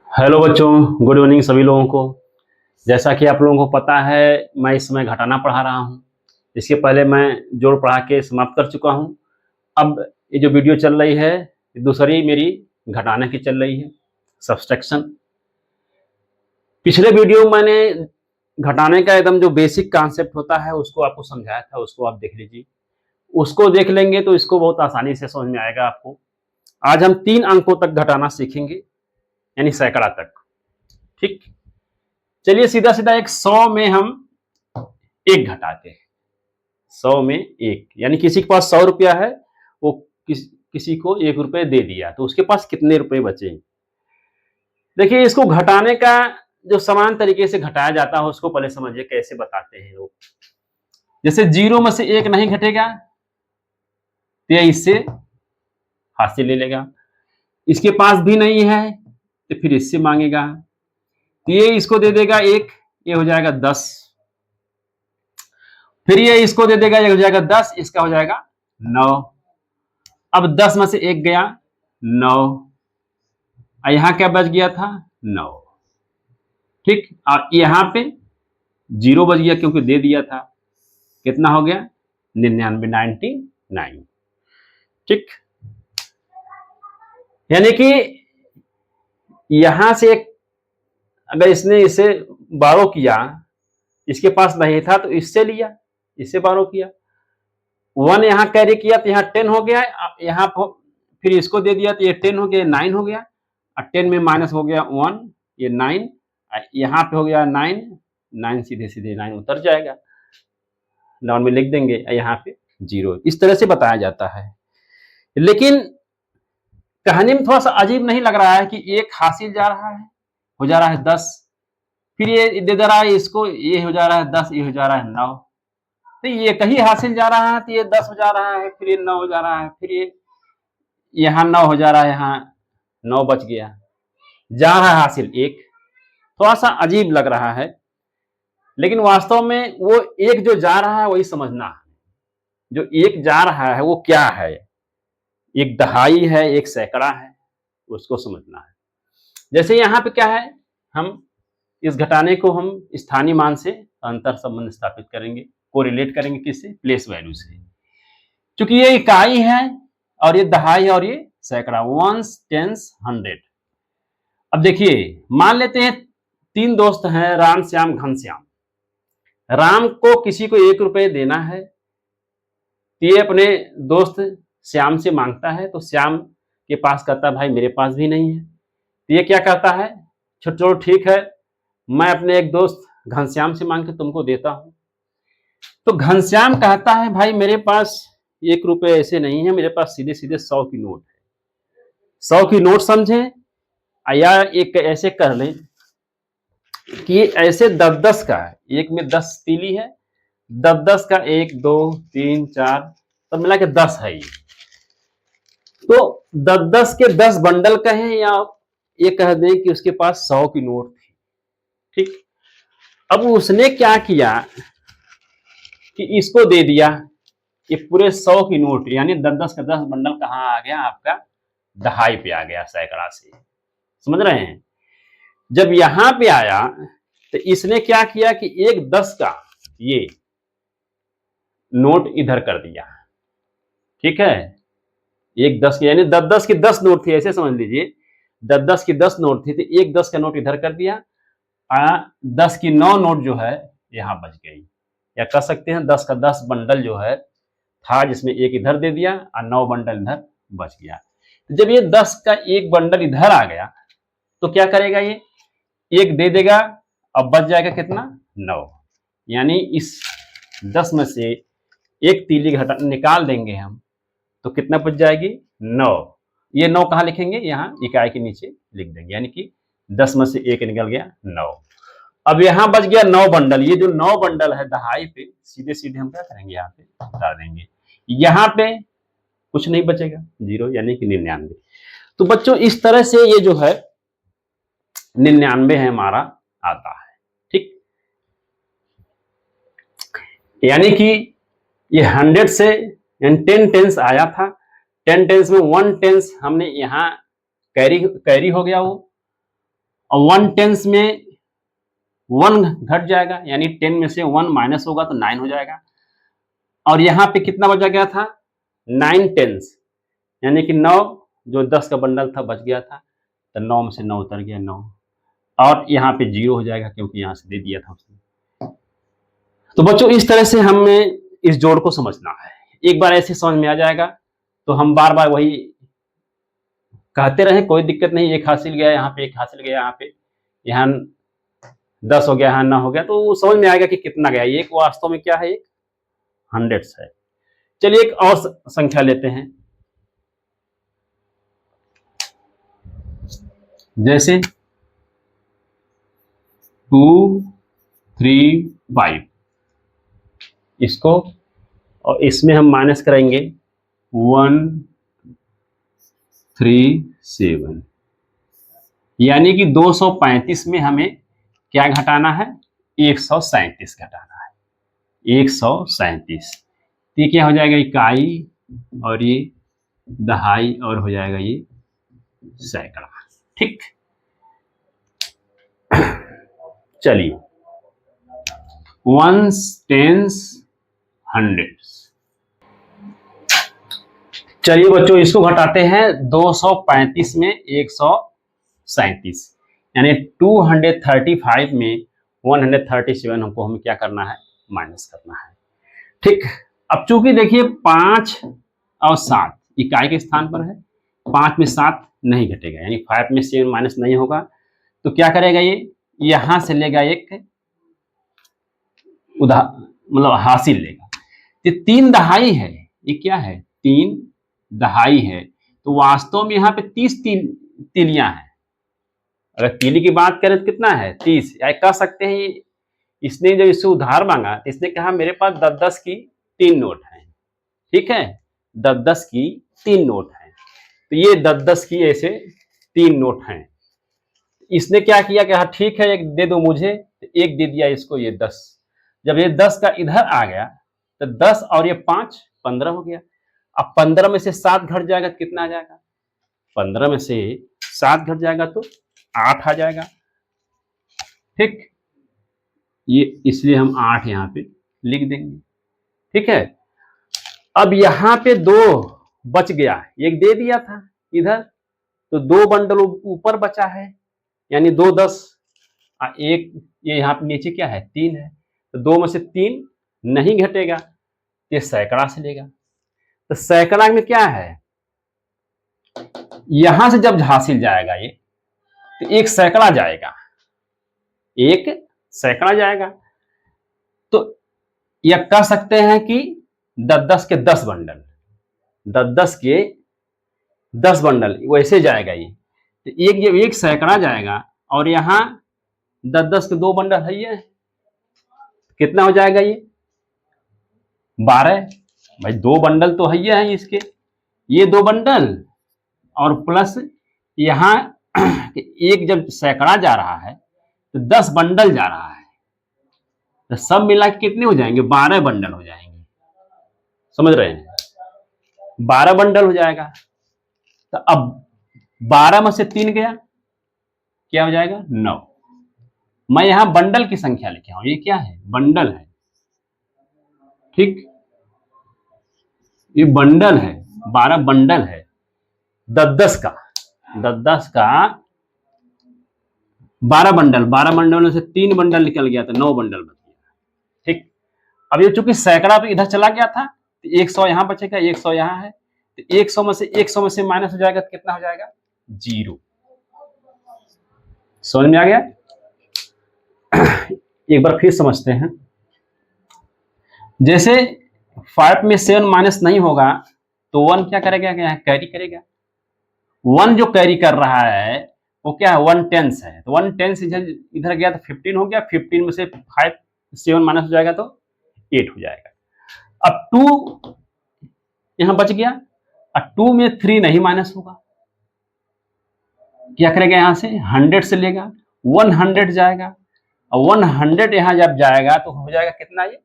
Hello बच्चों, good evening सभी लोगों को। जैसा कि आप लोगों को पता है, मैं इस समय घटाना पढ़ा रहा हूँ। इसके पहले मैं जोड़ पढ़ा के समाप्त कर चुका हूँ। अब ये जो वीडियो चल रही है, दूसरी मेरी घटाने की चल रही है, सब्सट्रैक्शन। पिछले वीडियो में मैंने घटाने का एकदम जो बेसिक कॉन्सेप्ट होता है उसको आपको समझाया था, उसको आप देख लीजिए। उसको देख लेंगे तो इसको बहुत आसानी से समझ में आएगा आपको। आज हम 3 अंकों तक घटाना सीखेंगे, यानी सैकड़ा तक। ठीक, चलिए सीधा सीधा एक 100 में हम एक घटाते हैं। 100 में एक, यानी किसी के पास 100 रुपया है, वो किसी को 1 रुपये दे दिया, तो उसके पास कितने रुपए बचे। देखिए, इसको घटाने का जो समान तरीके से घटाया जाता है उसको पहले समझिए कैसे बताते हैं लोग। जैसे 0 में से 1 नहीं घटेगा तो यह इससे हाथ से ले लेगा। इसके पास भी नहीं है तो फिर इससे मांगेगा, तो ये इसको दे देगा 1, ये हो जाएगा 10। फिर ये इसको दे देगा, ये हो जाएगा 10, इसका हो जाएगा 9। अब 10 में से 1 गया, 9। यहां क्या बच गया था, 9। ठीक, और यहां पे 0 बच गया क्योंकि दे दिया था। कितना हो गया, 99, 99। ठीक, यानी कि यहां से एक, अगर इसने इसे बारो किया, इसके पास नहीं था तो इससे लिया, इससे बारो किया। 1 यहां कैरी किया तो यहां 10 हो गया, यहां फिर इसको दे दिया तो ये 10 हो गया, 9 हो गया। और 10 में माइनस हो गया 1, ये 9। यहां पे हो गया 9, 9 सीधे सीधे 9 उतर जाएगा, 9 में लिख देंगे, यहाँ पे 0। इस तरह से बताया जाता है। लेकिन कहानी में थोड़ा सा अजीब नहीं लग रहा है कि एक हासिल जा रहा है, हो जा रहा है 10, फिर ये दे दे रहा है इसको, ये हो जा रहा है 10, ये हो जा रहा है 9। तो ये कहीं हासिल जा रहा है तो ये 10 हो जा रहा है, फिर ये 9 हो जा रहा है, फिर ये यहाँ 9 हो जा रहा है, यहाँ 9 बच गया, जा रहा है हासिल 1। थोड़ा सा अजीब लग रहा है, लेकिन वास्तव में वो एक जो जा रहा है वही समझना है। जो एक जा रहा है वो क्या है, एक दहाई है, एक सैकड़ा है, उसको समझना है। जैसे यहाँ पे क्या है, हम इस घटाने को हम स्थानीय मान से अंतर संबंध स्थापित करेंगे, कोरिलेट करेंगे, किससे, प्लेस वैल्यू से। क्योंकि ये इकाई है और ये दहाई और ये सैकड़ा, वंस, टेंस, 100। अब देखिए, मान लेते हैं 3 दोस्त हैं, राम, श्याम, घनश्याम। राम को किसी को 1 रुपये देना है, तो ये अपने दोस्त श्याम से मांगता है, तो श्याम के पास कहता है भाई मेरे पास भी नहीं है। तो ये क्या कहता है, छोटो ठीक है, मैं अपने एक दोस्त घनश्याम से मांग के तुमको देता हूं। तो घनश्याम कहता है भाई मेरे पास 1 रुपये ऐसे नहीं है, मेरे पास सीधे सीधे 100 की नोट है। 100 की नोट समझे, या एक ऐसे कर लें कि ऐसे 10-10 का है, एक में 10 तीली है, 10-10 का 1 2 3 4 तब मिला के 10 है। तो 10-10 के 10 बंडल कहें, या ये कह दें कि उसके पास 100 की नोट थी। ठीक, अब उसने क्या किया कि इसको दे दिया, ये पूरे 100 की नोट, यानी 10-10 का 10 बंडल कहाँ आ गया, आपका दहाई पे आ गया, सैकड़ा से। समझ रहे हैं। जब यहां पे आया तो इसने क्या किया कि एक 10 का ये नोट इधर कर दिया। ठीक है, एक 10 की, यानी 10-10 की 10 नोट थी, ऐसे समझ लीजिए। 10-10 की 10 नोट थी, तो एक 10 का नोट इधर कर दिया, 10 की 9 नोट जो है यहां बच गई। या कह सकते हैं 10 का 10 बंडल जो है था, जिसमें एक इधर दे दिया और 9 बंडल इधर बच गया। तो जब ये 10 का एक बंडल इधर आ गया तो क्या करेगा, ये एक दे देगा, अब बच जाएगा कितना, 9। यानी इस 10 में से एक तीली घटा निकाल देंगे हम, तो कितना बच जाएगी, 9। ये 9 कहां लिखेंगे, यहाँ इकाई के नीचे लिख देंगे, यानी कि 10 में से एक निकल गया, 9। अब यहां बच गया 9 बंडल। ये जो 9 बंडल है दहाई पे सीधे सीधे हम क्या करेंगे, यहाँ पे उतार देंगे। यहाँ पे कुछ नहीं बचेगा, 0, यानी कि 99। तो बच्चों इस तरह से ये जो है 99 है हमारा आता है। ठीक, यानी कि ये 100 से 10 टेंस आया था, 10 टेंस में 1 टेंस हमने यहाँ कैरी हो गया वो, और 1/10 में 1 घट जाएगा, यानी 10 में से 1 माइनस होगा तो 9 हो जाएगा। और यहाँ पे कितना बचा गया था? 9/10, यानी कि 9, जो 10 का बंडल था बच गया था, तो 9 में से 9 उतर गया, 9। और यहाँ पे 0 हो जाएगा क्योंकि यहाँ से दे दिया था उसने। तो बच्चों इस तरह से हमें इस जोड़ को समझना है। एक बार ऐसे समझ में आ जाएगा तो हम बार बार वही कहते रहे, कोई दिक्कत नहीं। एक हासिल गया यहाँ पे, एक हासिल गया यहाँ पे, यहाँ 10 हो गया, यहाँ 9 हो गया, तो समझ में आएगा कि कितना गया। एक वास्तव में क्या है, एक हंड्रेड्स है। चलिए एक और संख्या लेते हैं, जैसे 2, 3, 5। इसको और इसमें हम माइनस करेंगे 1, 3, 7, यानी कि 235 में हमें क्या घटाना है? 137 घटाना है, 137। तो ये क्या हो जाएगा? इकाई, और ये दहाई, और हो जाएगा ये सैकड़ा। ठीक, चलिए, वंस, टेंस, हंड्रेड्स। चलिए बच्चों इसको घटाते हैं, 235 में 137, यानी 235 में 137 हमको हमें क्या करना है? माइनस करना है। ठीक, अब चूंकि देखिए 5 और 7 इकाई के स्थान पर है, 5 में 7 नहीं घटेगा, यानी 5 में 7 माइनस नहीं होगा, तो क्या करेगा ये? यहां से लेगा एक मतलब हासिल लेगा। ये 3 दहाई है, ये क्या है? 3 दहाई है, तो वास्तव में यहाँ पे 30 तीलियां हैं। अगर तीली की बात करें तो कितना है? 30। या कह सकते हैं इसने जब इससे उधार मांगा तो इसने कहा मेरे पास 10-10 की 3 नोट हैं, ठीक है, 10-10 की 3 नोट हैं, तो ये 10-10 की ऐसे 3 नोट हैं। इसने क्या किया कि हाँ ठीक है, एक दे दो मुझे, तो एक दे दिया इसको, ये 10। जब ये 10 का इधर आ गया तो 10 और ये 5 15 हो गया। अब 15 में से 7 घट जाएगा तो कितना आ जाएगा? 15 में से 7 घट जाएगा तो 8 आ जाएगा। ठीक, ये इसलिए हम 8 यहाँ पे लिख देंगे। ठीक है, अब यहाँ पे 2 बच गया, एक दे दिया था इधर, तो 2 बंडल ऊपर बचा है, यानी 2 10, एक ये यहाँ पे नीचे क्या है? 3 है, तो 2 में से 3 नहीं घटेगा, ये सैकड़ा से लेगा। तो सैकड़ा में क्या है? यहां से जब हासिल जाएगा ये, तो एक सैकड़ा जाएगा, एक सैकड़ा जाएगा। तो यह कह सकते हैं कि 10-10 के 10 बंडल, 10-10 के 10 बंडल वैसे जाएगा ये, तो एक जब एक सैकड़ा जाएगा, और यहां 10-10 के 2 बंडल है, ये कितना हो जाएगा? ये 12। भाई 2 बंडल तो है, ये है इसके, ये 2 बंडल, और प्लस यहां एक जब सैकड़ा जा रहा है तो 10 बंडल जा रहा है, तो सब मिला के कितने हो जाएंगे? 12 बंडल हो जाएंगे। समझ रहे हैं? 12 बंडल हो जाएगा। तो अब 12 में से 3 गया, क्या हो जाएगा? 9। मैं यहां बंडल की संख्या लिखा हूं, ये क्या है? बंडल है। ठीक, ये बंडल है, 12 बंडल है, 10-10 का, 10-10 का 12 बंडल, 12 बंडल में से 3 बंडल निकल गया, तो 9 बंडल बच गया। ठीक, अब ये चूंकि सैकड़ा पे इधर चला गया था, तो 100 यहां बचेगा, 100 यहां है, तो 100 में से माइनस हो जाएगा, तो कितना हो जाएगा? 0। समझ में आ गया? एक बार फिर समझते हैं, जैसे 5 में 7 माइनस नहीं होगा, तो 1 क्या करेगा? कैरी करेगा। 1 जो कैरी कर रहा है वो क्या है? 1/10 है, तो 1/10 इधर गया तो 15 हो गया, 15 में से 7 माइनस हो जाएगा तो 8 हो जाएगा। अब 2 यहां बच गया, अब 2 में 3 नहीं माइनस होगा, क्या करेगा? यहां से 100 से लेगा, 100 जाएगा, और 100 यहां जब जाएगा तो हो जाएगा कितना? ये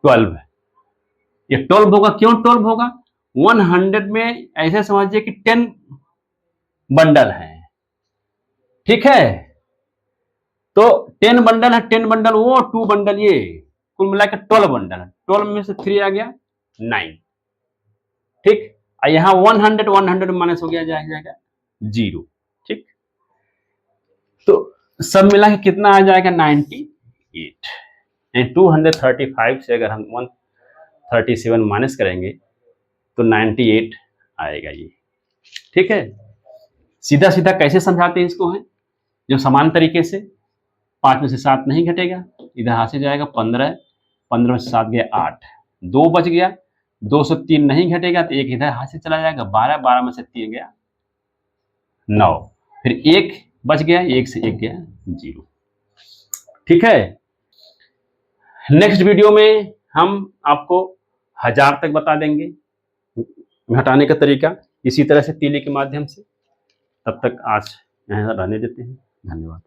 12 है। ये 12 होगा, क्यों 12 होगा? 100 में ऐसे समझिए कि 10 बंडल है, ठीक है, तो 10 बंडल है, 10 बंडल वो, 2 बंडल ये, कुल मिलाकर 12 बंडल है। 12 में से 3 आ गया 9। ठीक, और यहाँ 100 माइनस हो गया, जाएगा 0। ठीक, तो सब मिला के कितना आ जाएगा 98। 235 से अगर हम 137 माइनस करेंगे तो 98 आएगा ये। ठीक है, सीधा सीधा कैसे समझाते हैं इसको है, जो समान तरीके से 5 में से 7 नहीं घटेगा, इधर हाथ से जाएगा 15, 15 में से 7 गया 8, 2 बच गया, 2 से 3 नहीं घटेगा तो एक इधर हाथ से चला जाएगा 12, 12 में से 3 गया 9, फिर 1 बच गया, 1 से 1 गया 0। ठीक है, नेक्स्ट वीडियो में हम आपको 1000 तक बता देंगे घटाने का तरीका, इसी तरह से तीली के माध्यम से। तब तक आज यहाँ रहने देते हैं। धन्यवाद।